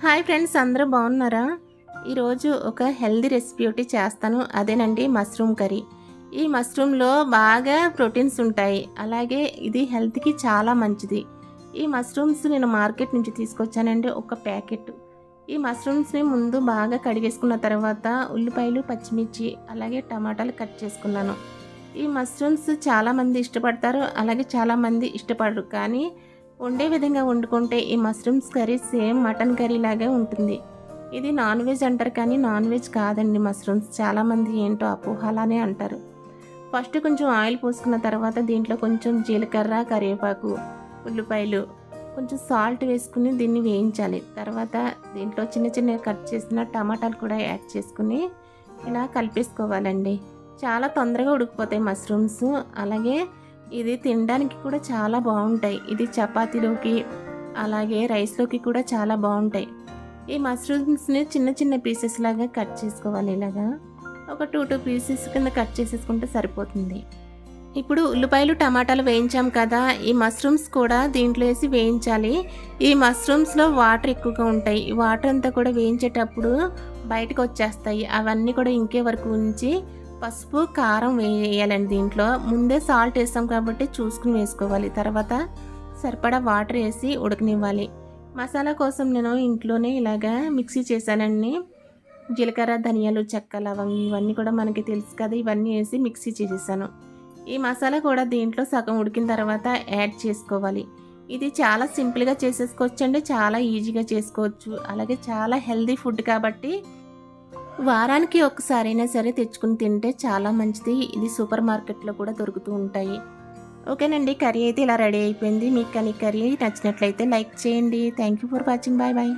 Hi friends, అందరూ బాగున్నారా? ఈరోజు ఒక హెల్దీ రెసిపీ ఒకటి చేస్తాను. అదేనండి మష్రూమ్ కర్రీ. ఈ మష్రూమ్లో బాగా ప్రోటీన్స్ ఉంటాయి, అలాగే ఇది హెల్త్కి చాలా మంచిది. ఈ మష్రూమ్స్ నేను మార్కెట్ నుంచి తీసుకొచ్చానండి, ఒక ప్యాకెట్. ఈ మష్రూమ్స్ని ముందు బాగా కడిగేసుకున్న తర్వాత ఉల్లిపాయలు, పచ్చిమిర్చి, అలాగే టమాటాలు కట్ చేసుకున్నాను. ఈ మష్రూమ్స్ చాలామంది ఇష్టపడతారు, అలాగే చాలామంది ఇష్టపడరు. కానీ వండే విధంగా వండుకుంటే ఈ mushrooms curry same mutton curry లాగే ఉంటుంది. ఇది నాన్ వెజ్ అంటారు, కానీ నాన్ వెజ్ కాదండి మష్రూమ్స్. చాలామంది ఏంటో అపోహలానే అంటారు. ఫస్ట్ కొంచెం ఆయిల్ పోసుకున్న తర్వాత దీంట్లో కొంచెం జీలకర్ర, కరివేపాకు, ఉల్లిపాయలు, కొంచెం సాల్ట్ వేసుకుని దీన్ని వేయించాలి. తర్వాత దీంట్లో చిన్న చిన్నగా కట్ చేసిన టమాటాలు కూడా యాడ్ చేసుకుని ఇలా కలిపేసుకోవాలండి. చాలా తొందరగా ఉడికిపోతాయి మష్రూమ్స్. అలాగే ఇది తినడానికి కూడా చాలా బాగుంటాయి. ఇది చపాతీలోకి అలాగే రైస్లోకి కూడా చాలా బాగుంటాయి. ఈ మష్రూమ్స్ని చిన్న చిన్న పీసెస్ లాగా కట్ చేసుకోవాలి. ఇలాగా ఒక 2 పీసెస్ కింద కట్ చేసేసుకుంటే సరిపోతుంది. ఇప్పుడు ఉల్లిపాయలు, టమాటాలు వేయించాం కదా, ఈ మష్రూమ్స్ కూడా దీంట్లో వేసి వేయించాలి. ఈ మష్రూమ్స్లో వాటర్ ఎక్కువగా ఉంటాయి. ఈ వాటర్ అంతా కూడా వేయించేటప్పుడు బయటకు వచ్చేస్తాయి. అవన్నీ కూడా ఇంకే వరకు ఉంచి పసుపు, కారం వేయాలండి. దీంట్లో ముందే సాల్ట్ వేస్తాం కాబట్టి చూసుకుని వేసుకోవాలి. తర్వాత సరిపడా వాటర్ వేసి ఉడకనివ్వాలి. మసాలా కోసం నేను ఇంట్లోనే ఇలాగా మిక్సీ చేశానండి. జీలకర్ర, ధనియాలు, చెక్క, లవంగం ఇవన్నీ కూడా మనకి తెలుసు కదా, ఇవన్నీ వేసి మిక్సీ చేసేసాను. ఈ మసాలా కూడా దీంట్లో సగం ఉడికిన తర్వాత యాడ్ చేసుకోవాలి. ఇది చాలా సింపుల్గా చేసేసుకోవచ్చండి, చాలా ఈజీగా చేసుకోవచ్చు. అలాగే చాలా హెల్దీ ఫుడ్ కాబట్టి వారానికి ఒకసారైనా సరే తెచ్చుకుని తింటే చాలా మంచిది. ఇది సూపర్ మార్కెట్లో కూడా దొరుకుతూ ఉంటాయి. ఓకేనండి, కర్రీ అయితే ఇలా రెడీ అయిపోయింది. మీకు కానీ కర్రీ నచ్చినట్లయితే లైక్ చేయండి. Thank you for watching. Bye bye.